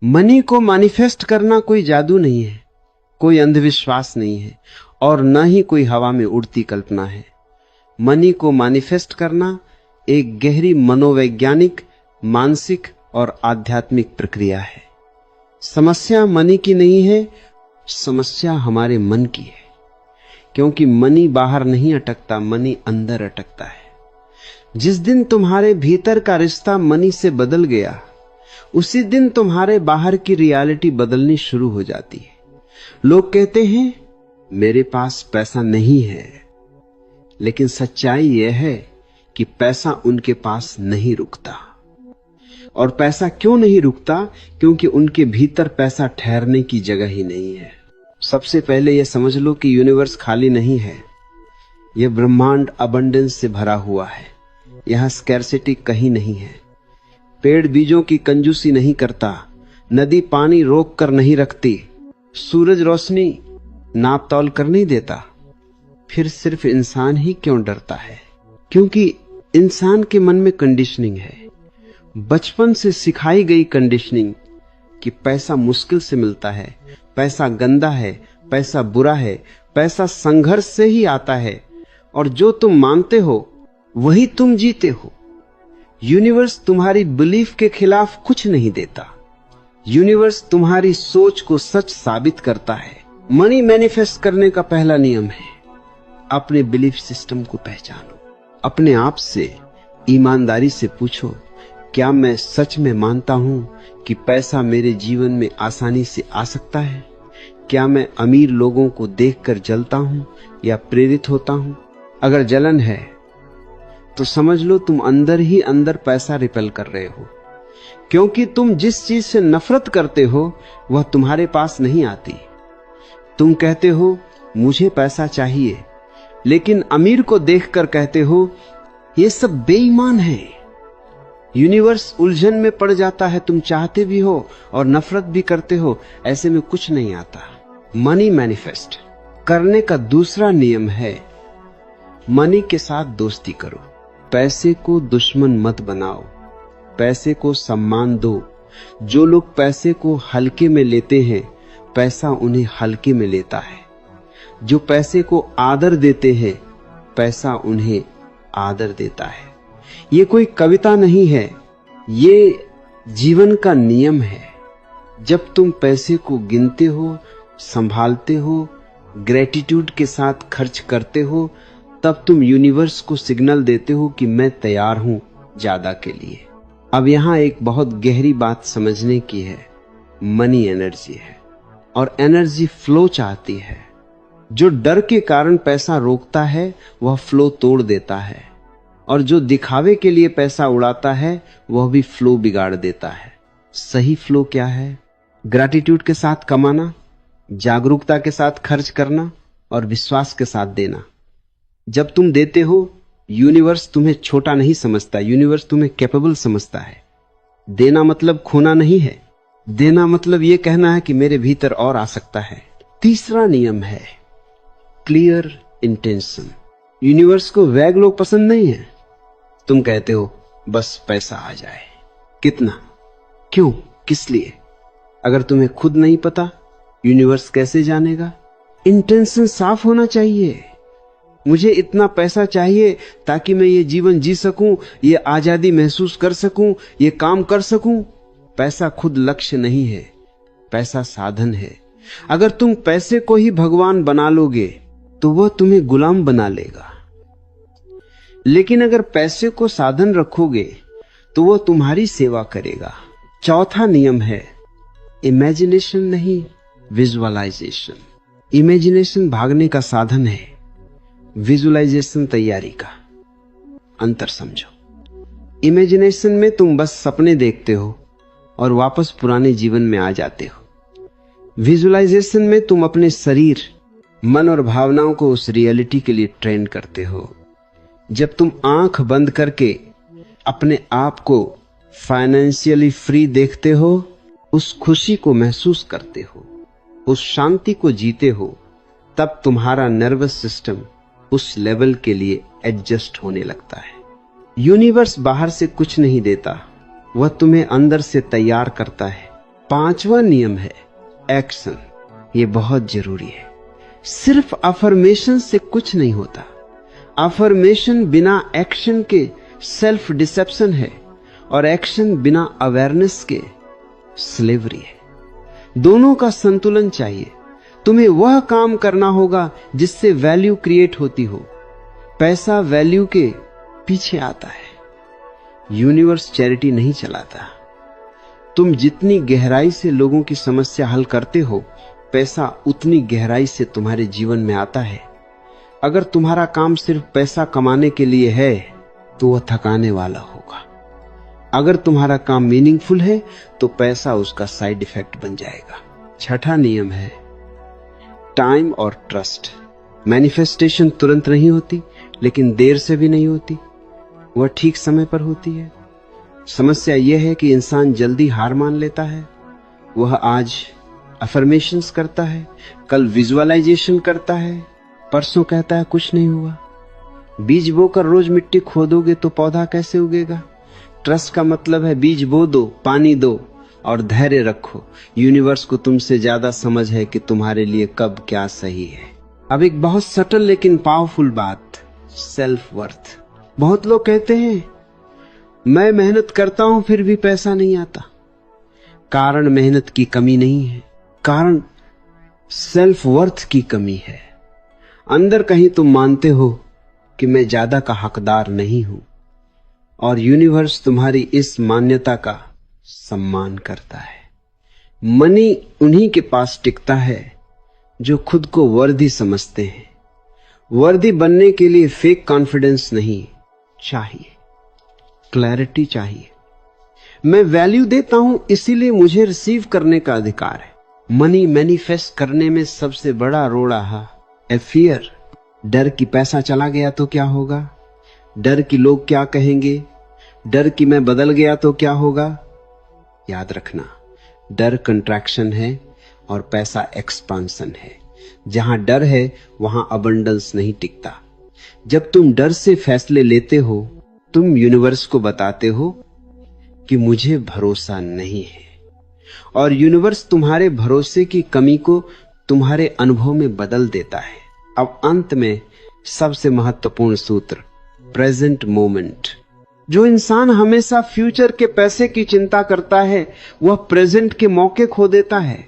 Money को manifest करना कोई जादू नहीं है, कोई अंधविश्वास नहीं है और न ही कोई हवा में उड़ती कल्पना है। मनी को मैनिफेस्ट करना एक गहरी मनोवैज्ञानिक, मानसिक और आध्यात्मिक प्रक्रिया है। समस्या मनी की नहीं है, समस्या हमारे मन की है, क्योंकि मनी बाहर नहीं अटकता, मनी अंदर अटकता है। जिस दिन तुम्हारे भीतर का रिश्ता मनी से बदल गया, उसी दिन तुम्हारे बाहर की रियलिटी बदलनी शुरू हो जाती है। लोग कहते हैं मेरे पास पैसा नहीं है, लेकिन सच्चाई यह है कि पैसा उनके पास नहीं रुकता। और पैसा क्यों नहीं रुकता? क्योंकि उनके भीतर पैसा ठहरने की जगह ही नहीं है। सबसे पहले यह समझ लो कि यूनिवर्स खाली नहीं है, यह ब्रह्मांड अबंडेंस से भरा हुआ है। यहां स्कैर्सिटी कहीं नहीं है। पेड़ बीजों की कंजूसी नहीं करता, नदी पानी रोक कर नहीं रखती, सूरज रोशनी नाप तौल कर नहीं देता। फिर सिर्फ इंसान ही क्यों डरता है? क्योंकि इंसान के मन में कंडीशनिंग है, बचपन से सिखाई गई कंडीशनिंग कि पैसा मुश्किल से मिलता है, पैसा गंदा है, पैसा बुरा है, पैसा संघर्ष से ही आता है और जो तुम मानते हो वही तुम जीते हो। यूनिवर्स तुम्हारी बिलीफ के खिलाफ कुछ नहीं देता, यूनिवर्स तुम्हारी सोच को सच साबित करता है। मनी मैनिफेस्ट करने का पहला नियम है अपने बिलीफ सिस्टम को पहचानो। अपने आप से ईमानदारी से पूछो, क्या मैं सच में मानता हूं कि पैसा मेरे जीवन में आसानी से आ सकता है? क्या मैं अमीर लोगों को देखकर जलता हूं या प्रेरित होता हूं? अगर जलन है तो समझ लो तुम अंदर ही अंदर पैसा रिपेल कर रहे हो, क्योंकि तुम जिस चीज से नफरत करते हो वह तुम्हारे पास नहीं आती। तुम कहते हो मुझे पैसा चाहिए, लेकिन अमीर को देखकर कहते हो ये सब बेईमान है। यूनिवर्स उलझन में पड़ जाता है, तुम चाहते भी हो और नफरत भी करते हो, ऐसे में कुछ नहीं आता। मनी मैनिफेस्ट करने का दूसरा नियम है मनी के साथ दोस्ती करो। पैसे को दुश्मन मत बनाओ, पैसे को सम्मान दो। जो लोग पैसे को हल्के में लेते हैं, पैसा उन्हें हल्के में लेता है। जो पैसे को आदर देते हैं, पैसा उन्हें आदर देता है। ये कोई कविता नहीं है, ये जीवन का नियम है। जब तुम पैसे को गिनते हो, संभालते हो, ग्रेटिट्यूड के साथ खर्च करते हो, तब तुम यूनिवर्स को सिग्नल देते हो कि मैं तैयार हूं ज्यादा के लिए। अब यहां एक बहुत गहरी बात समझने की है। मनी एनर्जी है और एनर्जी फ्लो चाहती है। जो डर के कारण पैसा रोकता है वह फ्लो तोड़ देता है, और जो दिखावे के लिए पैसा उड़ाता है वह भी फ्लो बिगाड़ देता है। सही फ्लो क्या है? ग्रैटिट्यूड के साथ कमाना, जागरूकता के साथ खर्च करना और विश्वास के साथ देना। जब तुम देते हो, यूनिवर्स तुम्हें छोटा नहीं समझता, यूनिवर्स तुम्हें कैपेबल समझता है। देना मतलब खोना नहीं है, देना मतलब यह कहना है कि मेरे भीतर और आ सकता है। तीसरा नियम है क्लियर इंटेंशन। यूनिवर्स को वैग लोग पसंद नहीं है। तुम कहते हो बस पैसा आ जाए। कितना, क्यों, किस लिए? अगर तुम्हें खुद नहीं पता, यूनिवर्स कैसे जानेगा? इंटेंशन साफ होना चाहिए। मुझे इतना पैसा चाहिए ताकि मैं ये जीवन जी सकूं, ये आजादी महसूस कर सकूं, ये काम कर सकूं। पैसा खुद लक्ष्य नहीं है, पैसा साधन है। अगर तुम पैसे को ही भगवान बना लोगे तो वह तुम्हें गुलाम बना लेगा, लेकिन अगर पैसे को साधन रखोगे तो वह तुम्हारी सेवा करेगा। चौथा नियम है इमेजिनेशन नहीं, विजुअलाइजेशन। इमेजिनेशन भागने का साधन है, विजुअलाइजेशन तैयारी का। अंतर समझो। इमेजिनेशन में तुम बस सपने देखते हो और वापस पुराने जीवन में आ जाते हो। विजुअलाइजेशन में तुम अपने शरीर, मन और भावनाओं को उस रियलिटी के लिए ट्रेन करते हो। जब तुम आंख बंद करके अपने आप को फाइनेंशियली फ्री देखते हो, उस खुशी को महसूस करते हो, उस शांति को जीते हो, तब तुम्हारा नर्वस सिस्टम उस लेवल के लिए एडजस्ट होने लगता है। यूनिवर्स बाहर से कुछ नहीं देता, वह तुम्हें अंदर से तैयार करता है। 5वां नियम है एक्शन। ये बहुत जरूरी है। सिर्फ अफर्मेशन से कुछ नहीं होता। अफर्मेशन बिना एक्शन के सेल्फ डिसेप्शन है और एक्शन बिना अवेयरनेस के स्लेवरी है। दोनों का संतुलन चाहिए। तुम्हें वह काम करना होगा जिससे वैल्यू क्रिएट होती हो। पैसा वैल्यू के पीछे आता है। यूनिवर्स चैरिटी नहीं चलाता। तुम जितनी गहराई से लोगों की समस्या हल करते हो, पैसा उतनी गहराई से तुम्हारे जीवन में आता है। अगर तुम्हारा काम सिर्फ पैसा कमाने के लिए है तो वह थकाने वाला होगा। अगर तुम्हारा काम मीनिंगफुल है तो पैसा उसका साइड इफेक्ट बन जाएगा। 6ठा नियम है टाइम और ट्रस्ट। मैनिफेस्टेशन तुरंत नहीं होती, लेकिन देर से भी नहीं होती। वह ठीक समय पर होती है। समस्या यह है कि इंसान जल्दी हार मान लेता है। वह आज अफर्मेशंस करता है, कल विजुअलाइजेशन करता है, परसों कहता है कुछ नहीं हुआ। बीज बोकर रोज मिट्टी खोदोगे तो पौधा कैसे उगेगा? ट्रस्ट का मतलब है बीज बो दो, पानी दो और धैर्य रखो। यूनिवर्स को तुमसे ज्यादा समझ है कि तुम्हारे लिए कब क्या सही है। अब एक बहुत सटल लेकिन पावरफुल बात, सेल्फ वर्थ। बहुत लोग कहते हैं मैं मेहनत करता हूं फिर भी पैसा नहीं आता। कारण मेहनत की कमी नहीं है, कारण सेल्फ वर्थ की कमी है। अंदर कहीं तुम मानते हो कि मैं ज्यादा का हकदार नहीं हूं और यूनिवर्स तुम्हारी इस मान्यता का सम्मान करता है। मनी उन्हीं के पास टिकता है जो खुद को वर्दी समझते हैं। वर्दी बनने के लिए फेक कॉन्फिडेंस नहीं चाहिए, क्लैरिटी चाहिए। मैं वैल्यू देता हूं इसीलिए मुझे रिसीव करने का अधिकार है। मनी मैनिफेस्ट करने में सबसे बड़ा रोड़ा है फियर। डर कि पैसा चला गया तो क्या होगा, डर कि लोग क्या कहेंगे, डर कि मैं बदल गया तो क्या होगा। याद रखना, डर कंट्रैक्शन है और पैसा एक्सपांशन है। जहां डर है वहां अबंडेंस नहीं टिकता। जब तुम डर से फैसले लेते हो, तुम यूनिवर्स को बताते हो कि मुझे भरोसा नहीं है, और यूनिवर्स तुम्हारे भरोसे की कमी को तुम्हारे अनुभव में बदल देता है। अब अंत में सबसे महत्वपूर्ण सूत्र, प्रेजेंट मोमेंट। जो इंसान हमेशा फ्यूचर के पैसे की चिंता करता है वह प्रेजेंट के मौके खो देता है।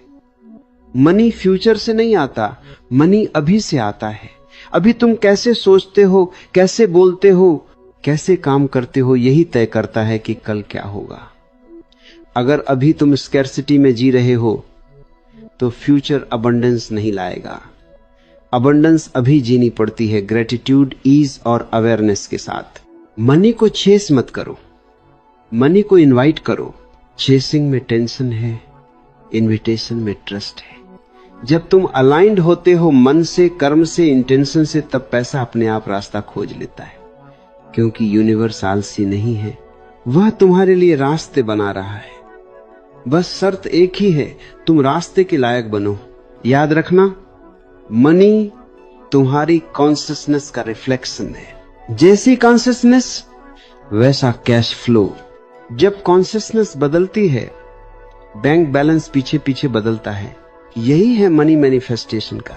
मनी फ्यूचर से नहीं आता, मनी अभी से आता है। अभी तुम कैसे सोचते हो, कैसे बोलते हो, कैसे काम करते हो, यही तय करता है कि कल क्या होगा। अगर अभी तुम स्कैर्सिटी में जी रहे हो तो फ्यूचर अबंडेंस नहीं लाएगा। अबंडेंस अभी जीनी पड़ती है, ग्रेटिट्यूड, ईज और अवेयरनेस के साथ। मनी को चेस मत करो, मनी को इनवाइट करो। चेसिंग में टेंशन है, इनविटेशन में ट्रस्ट है। जब तुम अलाइंड होते हो मन से, कर्म से, इंटेंशन से, तब पैसा अपने आप रास्ता खोज लेता है। क्योंकि यूनिवर्स आलसी नहीं है, वह तुम्हारे लिए रास्ते बना रहा है। बस शर्त एक ही है, तुम रास्ते के लायक बनो। याद रखना, मनी तुम्हारी कॉन्शियसनेस का रिफ्लेक्शन है। जैसी कॉन्शियसनेस वैसा कैश फ्लो। जब कॉन्शियसनेस बदलती है, बैंक बैलेंस पीछे पीछे बदलता है। यही है मनी मैनिफेस्टेशन का